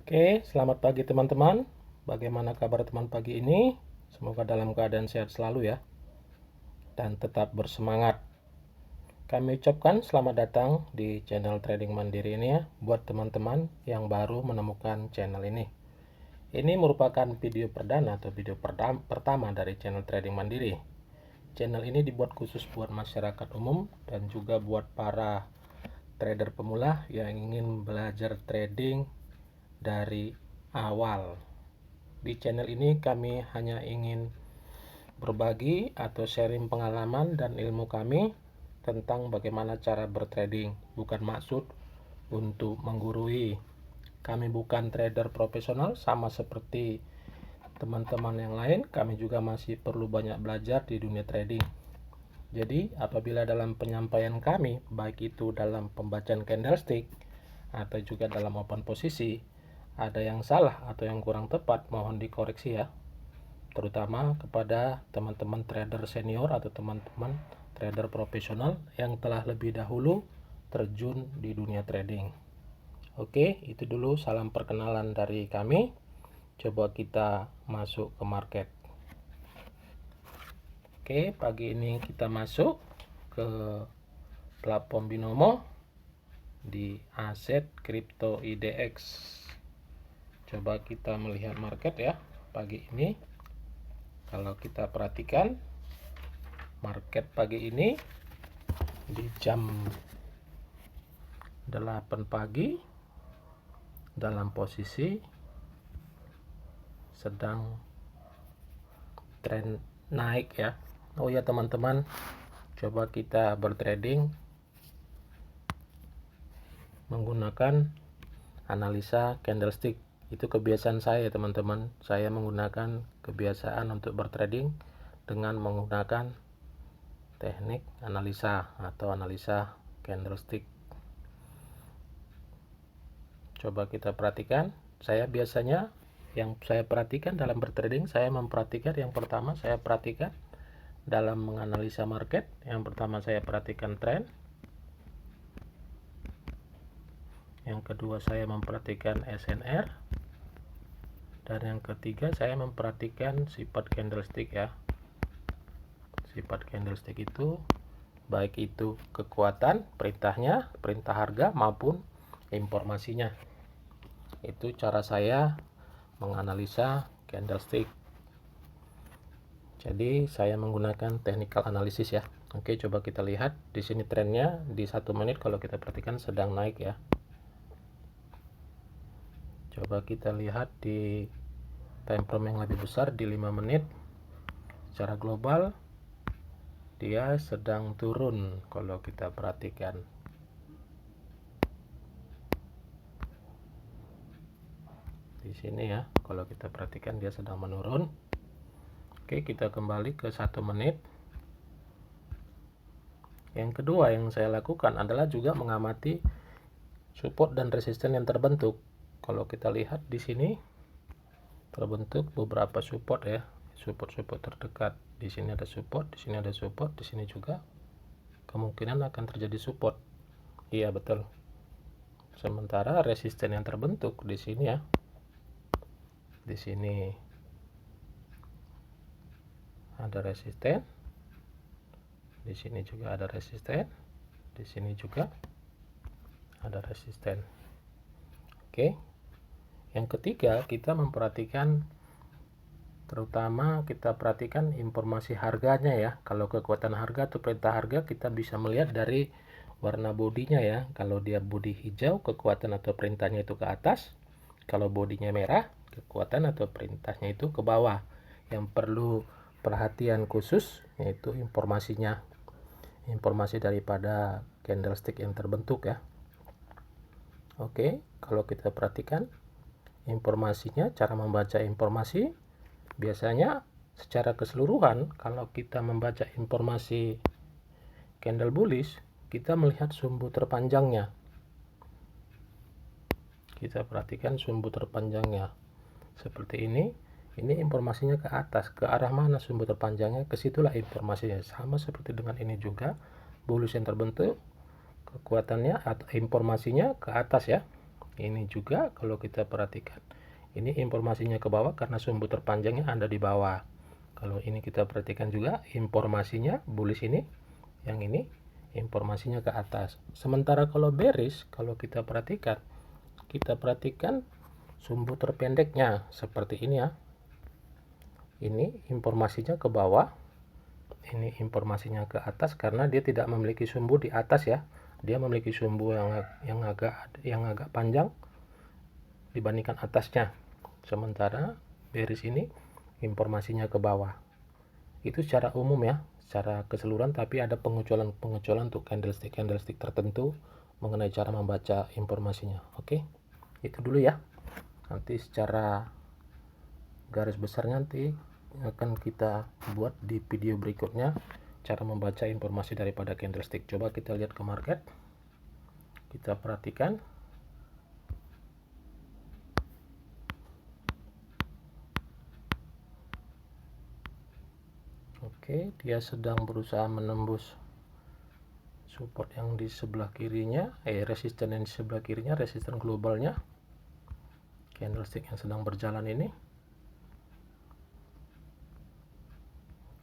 Oke, selamat pagi teman-teman. Bagaimana kabar teman pagi ini? Semoga dalam keadaan sehat selalu ya, dan tetap bersemangat. Kami ucapkan selamat datang di channel Trading Mandiri ini ya, buat teman-teman yang baru menemukan channel ini. Ini merupakan video perdana atau video pertama dari channel Trading Mandiri. Channel ini dibuat khusus buat masyarakat umum dan juga buat para trader pemula yang ingin belajar trading dari awal. Di channel ini kami hanya ingin berbagi atau sharing pengalaman dan ilmu kami tentang bagaimana cara bertrading, bukan maksud untuk menggurui. Kami bukan trader profesional, sama seperti teman-teman yang lain, kami juga masih perlu banyak belajar di dunia trading. Jadi, apabila dalam penyampaian kami, baik itu dalam pembacaan candlestick atau juga dalam open posisi, ada yang salah atau yang kurang tepat, mohon dikoreksi ya, terutama kepada teman-teman trader senior atau teman-teman trader profesional yang telah lebih dahulu terjun di dunia trading. Oke, itu dulu salam perkenalan dari kami. Coba kita masuk ke market. Oke, pagi ini kita masuk ke platform binomo di aset kripto IDX. Coba kita melihat market ya pagi ini. Kalau kita perhatikan market pagi ini di jam 8 pagi dalam posisi sedang tren naik ya. Oh ya teman-teman, coba kita bertrading menggunakan analisa candlestick. Itu kebiasaan saya teman-teman. Saya menggunakan kebiasaan untuk bertrading dengan menggunakan teknik analisa atau analisa candlestick. Coba kita perhatikan. Saya biasanya yang saya perhatikan dalam bertrading, saya memperhatikan yang pertama, saya perhatikan dalam menganalisa market. Yang pertama saya perhatikan tren. Yang kedua saya memperhatikan SNR. Dan yang ketiga saya memperhatikan sifat candlestick ya. Sifat candlestick itu baik itu kekuatan, perintahnya, perintah harga maupun informasinya. Itu cara saya menganalisa candlestick. Jadi saya menggunakan technical analysis ya. Oke, coba kita lihat di sini trennya di 1 menit kalau kita perhatikan sedang naik ya. Coba kita lihat di time frame yang lebih besar di 5 menit. Secara global dia sedang turun kalau kita perhatikan. Di sini ya, kalau kita perhatikan dia sedang menurun. Oke, kita kembali ke 1 menit. Yang kedua yang saya lakukan adalah juga mengamati support dan resisten yang terbentuk. Kalau kita lihat di sini terbentuk beberapa support ya, support terdekat. Di sini ada support, di sini ada support, di sini juga kemungkinan akan terjadi support. Iya betul. Sementara resisten yang terbentuk di sini ya, di sini ada resisten, di sini juga ada resisten, di sini juga ada resisten. Oke. Yang ketiga, kita memperhatikan, terutama kita perhatikan informasi harganya ya. Kalau kekuatan harga atau perintah harga kita bisa melihat dari warna bodinya ya. Kalau dia bodi hijau, kekuatan atau perintahnya itu ke atas. Kalau bodinya merah, kekuatan atau perintahnya itu ke bawah. Yang perlu perhatian khusus yaitu informasinya. Informasi daripada candlestick yang terbentuk ya. Oke, kalau kita perhatikan informasinya, cara membaca informasi biasanya secara keseluruhan kalau kita membaca informasi candle bullish, kita melihat sumbu terpanjangnya. Kita perhatikan sumbu terpanjangnya seperti ini. Ini informasinya ke atas, ke arah mana sumbu terpanjangnya, kesitulah informasinya. Sama seperti dengan ini juga, bullish yang terbentuk, kekuatannya atau informasinya ke atas ya. Ini juga kalau kita perhatikan, ini informasinya ke bawah karena sumbu terpanjangnya ada di bawah. Kalau ini kita perhatikan juga informasinya bullish ini, yang ini informasinya ke atas. Sementara kalau bearish, kalau kita perhatikan sumbu terpendeknya seperti ini ya. Ini informasinya ke bawah, ini informasinya ke atas karena dia tidak memiliki sumbu di atas ya. Dia memiliki sumbu yang agak panjang dibandingkan atasnya. Sementara bearish ini informasinya ke bawah. Itu secara umum ya, secara keseluruhan, tapi ada pengecualian untuk candlestick tertentu mengenai cara membaca informasinya. Oke, itu dulu ya. Nanti secara garis besarnya nanti akan kita buat di video berikutnya cara membaca informasi daripada candlestick. Coba kita lihat ke market, kita perhatikan. Oke, dia sedang berusaha menembus support yang di sebelah kirinya, resisten yang di sebelah kirinya, resisten globalnya, candlestick yang sedang berjalan ini.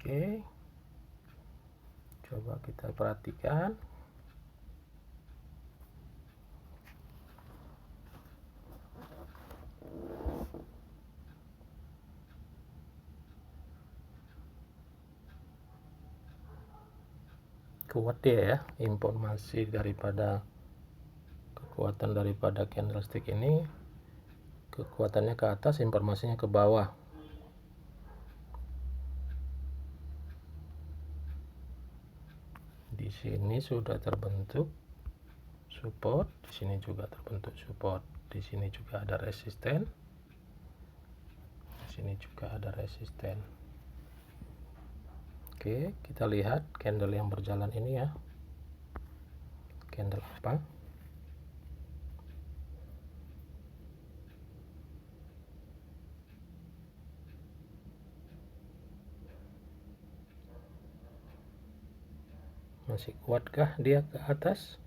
Oke, coba kita perhatikan. Kuat dia ya, informasi kekuatan daripada candlestick ini, kekuatannya ke atas, informasinya ke bawah. Di sini sudah terbentuk support, di sini juga terbentuk support, di sini juga ada resisten, di sini juga ada resisten. Oke, kita lihat candle yang berjalan ini ya. Candle apa? Masih kuatkah dia ke atas?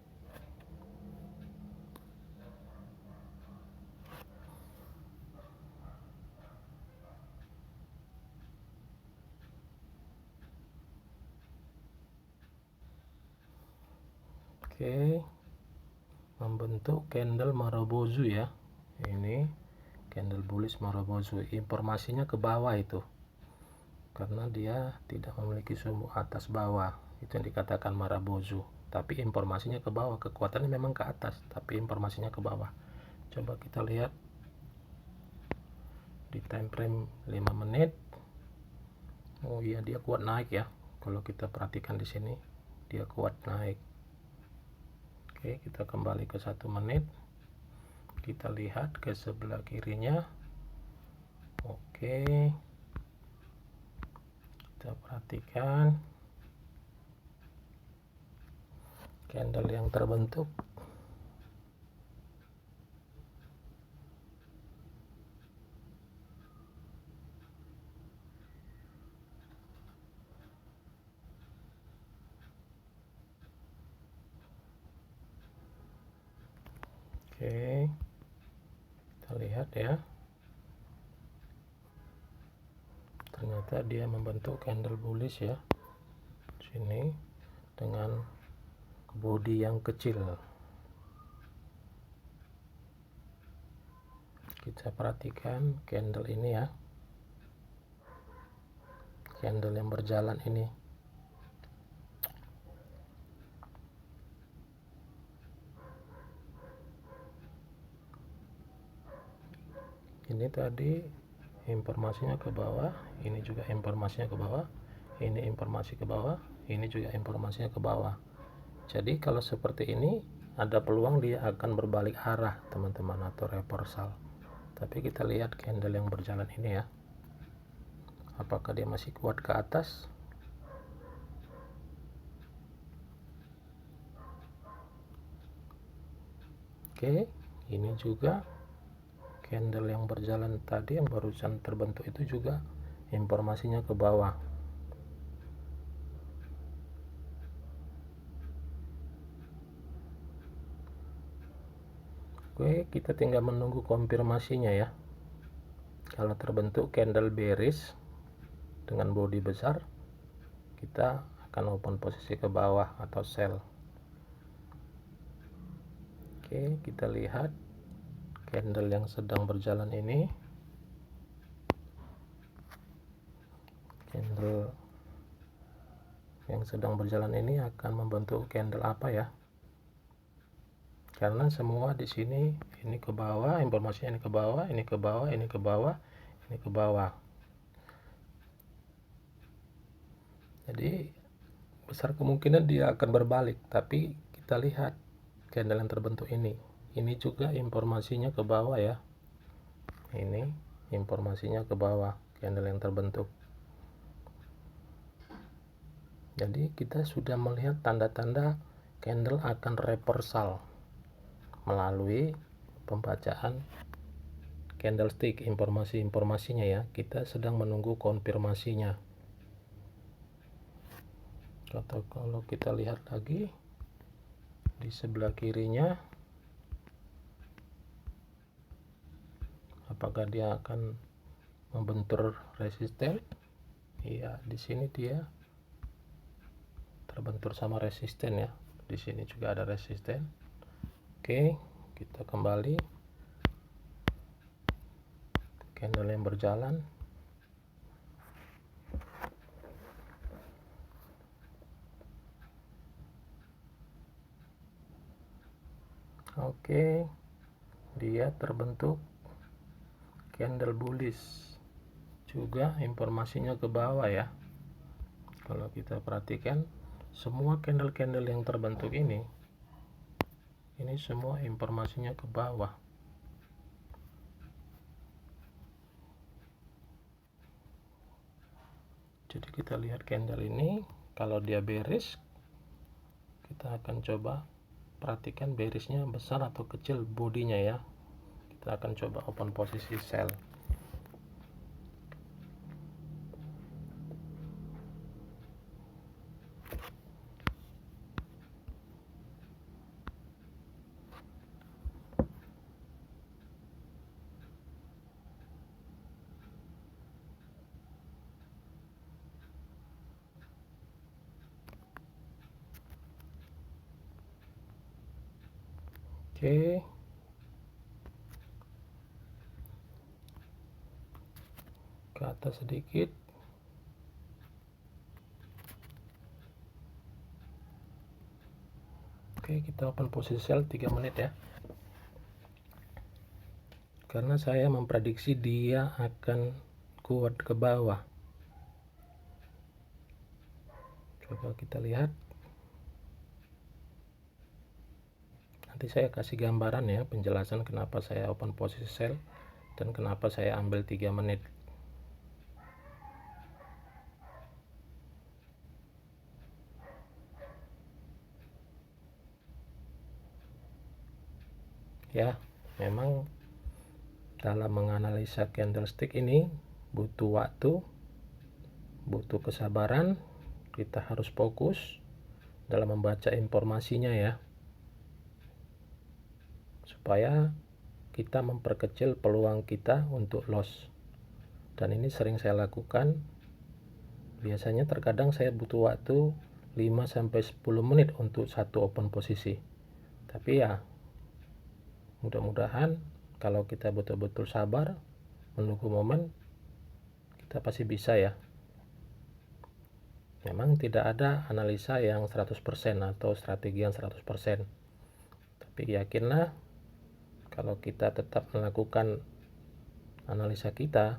Oke, membentuk candle Marubozu ya. Ini candle bullish Marubozu, informasinya ke bawah itu karena dia tidak memiliki sumbu atas bawah, itu yang dikatakan Marubozu. Tapi informasinya ke bawah, kekuatannya memang ke atas tapi informasinya ke bawah. Coba kita lihat di time frame 5 menit. Oh iya, dia kuat naik ya. Kalau kita perhatikan di sini dia kuat naik. Oke, kita kembali ke 1 menit. Kita lihat ke sebelah kirinya. Oke, kita perhatikan candle yang terbentuk. Oke, kita lihat ya, ternyata dia membentuk candle bullish ya sini dengan body yang kecil. Kita perhatikan candle ini ya, candle yang berjalan ini. Ini tadi informasinya ke bawah, ini juga informasinya ke bawah, ini informasi ke bawah, ini juga informasinya ke bawah. Jadi kalau seperti ini ada peluang dia akan berbalik arah teman-teman, atau reversal. Tapi kita lihat candle yang berjalan ini ya, apakah dia masih kuat ke atas? Oke, ini juga candle yang berjalan tadi yang barusan terbentuk itu juga informasinya ke bawah. Oke, kita tinggal menunggu konfirmasinya ya. Kalau terbentuk candle bearish dengan body besar, kita akan open posisi ke bawah atau sell. Oke, kita lihat candle yang sedang berjalan ini. Candle yang sedang berjalan ini akan membentuk candle apa ya? Karena semua di sini ini ke bawah, informasinya ini ke bawah, ini ke bawah, ini ke bawah, ini ke bawah. Jadi besar kemungkinan dia akan berbalik, tapi kita lihat candle yang terbentuk ini. Ini juga informasinya ke bawah ya. Ini informasinya ke bawah, candle yang terbentuk. Jadi kita sudah melihat tanda-tanda candle akan reversal melalui pembacaan candlestick, informasinya ya. Kita sedang menunggu konfirmasinya. Atau kalau kita lihat lagi di sebelah kirinya, apakah dia akan membentur resisten? Iya, di sini dia terbentur sama resisten ya. Di sini juga ada resisten. Oke, kita kembali candle yang berjalan. Oke, dia terbentuk candle bullish, juga informasinya ke bawah ya. Kalau kita perhatikan semua candle-candle yang terbentuk ini semua informasinya ke bawah. Jadi kita lihat candle ini, kalau dia bearish, kita akan coba perhatikan bearishnya besar atau kecil bodinya ya. Kita akan coba open posisi sell. Oke, ke atas sedikit. Oke, kita open posisi sell 3 menit ya. Karena saya memprediksi dia akan kuat ke bawah. Coba kita lihat. Nanti saya kasih gambaran ya, penjelasan kenapa saya open posisi sell dan kenapa saya ambil 3 menit. Ya, memang dalam menganalisa candlestick ini butuh waktu, butuh kesabaran, kita harus fokus dalam membaca informasinya ya, supaya kita memperkecil peluang kita untuk loss. Dan ini sering saya lakukan. Biasanya terkadang saya butuh waktu 5-10 menit untuk satu open posisi. Tapi ya, mudah-mudahan kalau kita betul-betul sabar menunggu momen, kita pasti bisa ya. Memang tidak ada analisa yang 100% atau strategi yang 100%. Tapi yakinlah kalau kita tetap melakukan analisa kita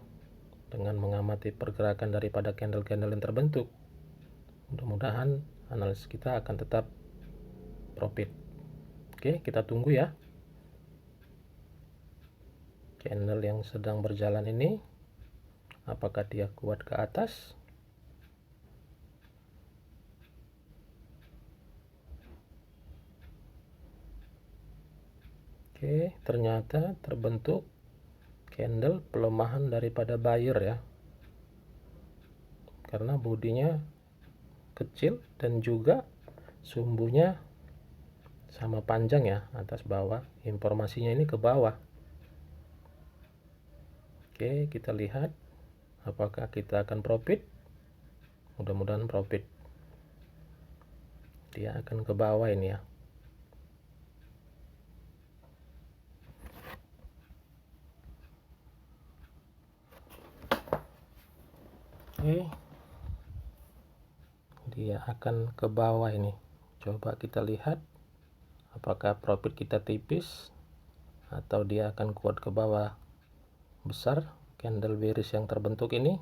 dengan mengamati pergerakan daripada candle-candle yang terbentuk, mudah-mudahan analisis kita akan tetap profit. Oke, kita tunggu ya. Candle yang sedang berjalan ini, apakah dia kuat ke atas? Oke, ternyata terbentuk candle pelemahan daripada buyer ya. Karena bodinya kecil dan juga sumbunya sama panjang ya, atas bawah, informasinya ini ke bawah. Oke, kita lihat apakah kita akan profit. Mudah-mudahan profit. Dia akan ke bawah ini ya. Oke, dia akan ke bawah ini. Coba kita lihat apakah profit kita tipis atau dia akan kuat ke bawah besar. Candle bearish yang terbentuk ini.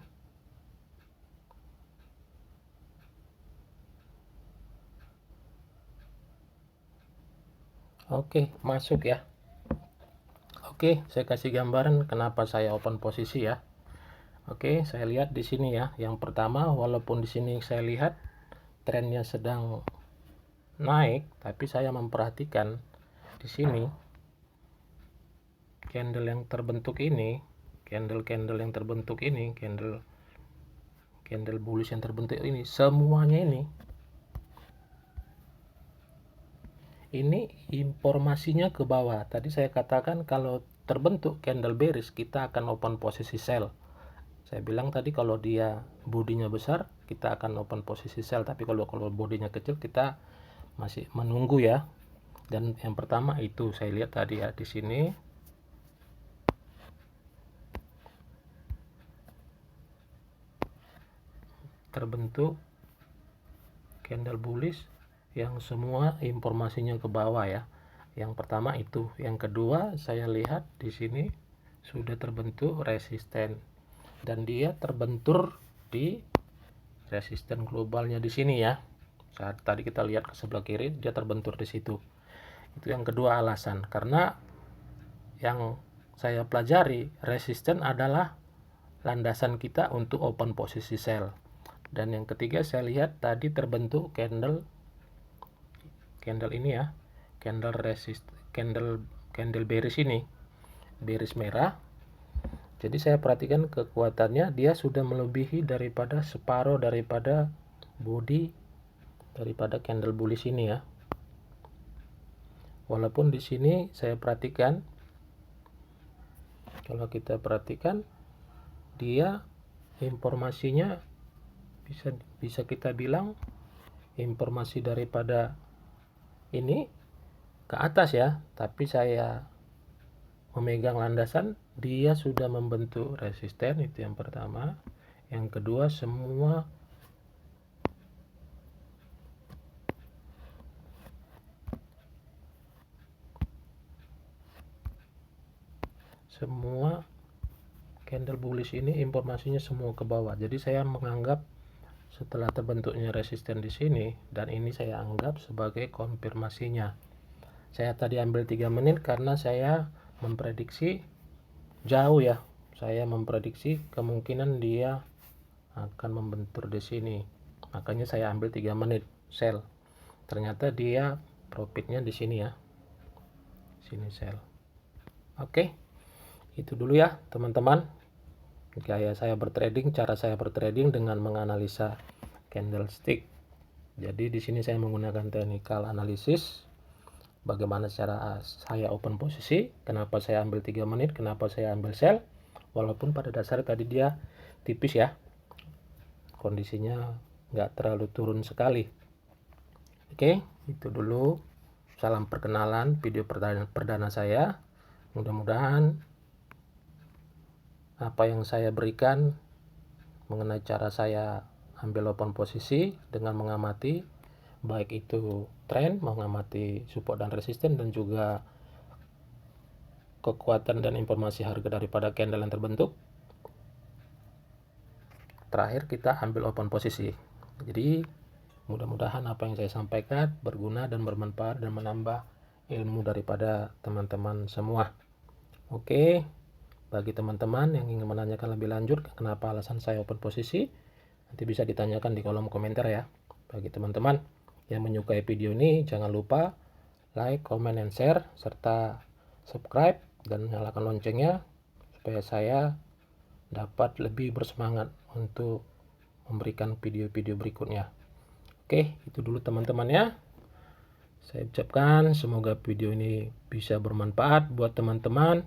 Oke, masuk ya. Oke, saya kasih gambaran kenapa saya open posisi ya. Oke, saya lihat di sini ya. Yang pertama, walaupun di sini saya lihat trennya sedang naik, tapi saya memperhatikan di sini candle yang terbentuk ini, candle yang terbentuk ini, candle bullish yang terbentuk ini, semuanya ini informasinya ke bawah. Tadi saya katakan kalau terbentuk candle bearish kita akan open posisi sell. Saya bilang tadi kalau dia bodinya besar kita akan open posisi sell, tapi kalau bodinya kecil kita masih menunggu ya. Dan yang pertama itu saya lihat tadi ya, di sini terbentuk candle bullish yang semua informasinya ke bawah ya. Yang pertama itu, yang kedua saya lihat di sini sudah terbentuk resisten dan dia terbentur di resisten globalnya di sini ya. Saat tadi kita lihat ke sebelah kiri dia terbentur di situ. Itu yang kedua alasan, karena yang saya pelajari resisten adalah landasan kita untuk open posisi sell. Dan yang ketiga saya lihat tadi terbentuk candle ini ya, candle bearish ini, bearish merah. Jadi saya perhatikan kekuatannya dia sudah melebihi daripada separuh daripada body daripada candle bullish ini ya. Walaupun di sini saya perhatikan, kalau kita perhatikan dia informasinya bisa kita bilang informasi daripada ini ke atas ya, tapi saya memegang landasan dia sudah membentuk resisten. Itu yang pertama. Yang kedua, semua candle bullish ini informasinya semua ke bawah. Jadi saya menganggap setelah terbentuknya resisten di sini, dan ini saya anggap sebagai konfirmasinya. Saya tadi ambil 3 menit karena saya memprediksi jauh ya. Saya memprediksi kemungkinan dia akan membentur di sini. Makanya saya ambil 3 menit sell. Ternyata dia profitnya di sini ya. Sini sell. Oke. Itu dulu ya, teman-teman. Gaya saya bertrading, cara saya bertrading dengan menganalisa candlestick. Jadi di sini saya menggunakan technical analysis. Bagaimana cara saya open posisi, kenapa saya ambil 3 menit, kenapa saya ambil sell. Walaupun pada dasar tadi dia tipis ya. Kondisinya nggak terlalu turun sekali. Oke, itu dulu. Salam perkenalan video perdana saya. Mudah-mudahan apa yang saya berikan mengenai cara saya ambil open posisi dengan mengamati baik itu tren, mengamati support dan resisten, dan juga kekuatan dan informasi harga daripada candle yang terbentuk. Terakhir kita ambil open posisi. Jadi mudah-mudahan apa yang saya sampaikan berguna dan bermanfaat dan menambah ilmu daripada teman-teman semua. Oke, bagi teman-teman yang ingin menanyakan lebih lanjut kenapa alasan saya open posisi, nanti bisa ditanyakan di kolom komentar ya. Bagi teman-teman yang menyukai video ini, jangan lupa like, comment, and share, serta subscribe dan nyalakan loncengnya supaya saya dapat lebih bersemangat untuk memberikan video-video berikutnya. Oke, itu dulu teman-teman ya. Saya ucapkan semoga video ini bisa bermanfaat buat teman-teman.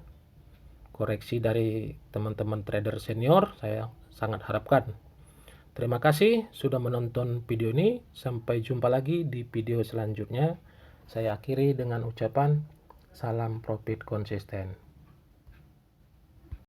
Koreksi dari teman-teman trader senior saya sangat harapkan. Terima kasih sudah menonton video ini. Sampai jumpa lagi di video selanjutnya. Saya akhiri dengan ucapan salam profit konsisten.